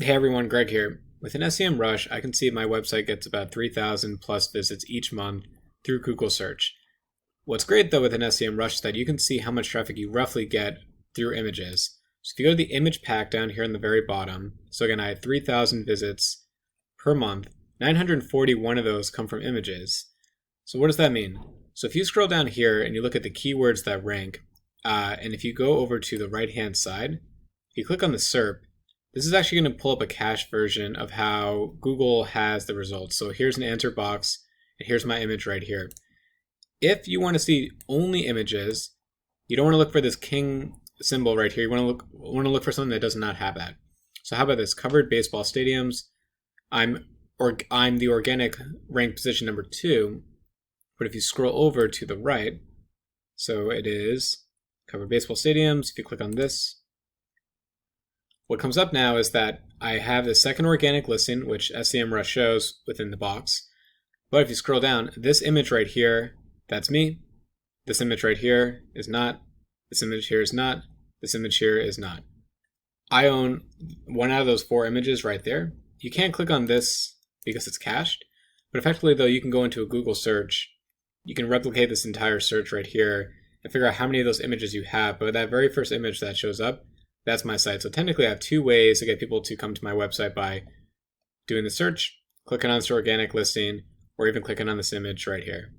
Hey everyone, Greg here. Within SEMRush, I can see my website gets about 3,000 plus visits each month through Google search. What's great though within SEMRush is that you can see how much traffic you roughly get through images. So if you go to the image pack down here in the very bottom, so again, I had 3,000 visits per month. 941 of those come from images. So what does that mean? So if you scroll down here and you look at the keywords that rank, and if you go over to the right-hand side, if you click on the SERP, this is actually going to pull up a cached version of how Google has the results. So here's an answer box, and here's my image right here. If you want to see only images, you don't want to look for this king symbol right here. You want to look for something that does not have that. So how about this? Covered baseball stadiums. I'm the organic ranked position number 2, but if you scroll over to the right, so it is covered baseball stadiums. If you click on this, what comes up now is that I have the second organic listing, which SEMRush shows within the box. But if you scroll down, this image right here, that's me. This image right here is not. This image here is not. This image here is not. I own one out of those 4 images right there. You can't click on this because it's cached. But effectively, though, you can go into a Google search. You can replicate this entire search right here and figure out how many of those images you have. But that very first image that shows up, that's my site. So technically I have 2 ways to get people to come to my website: by doing the search, clicking on this organic listing, or even clicking on this image right here.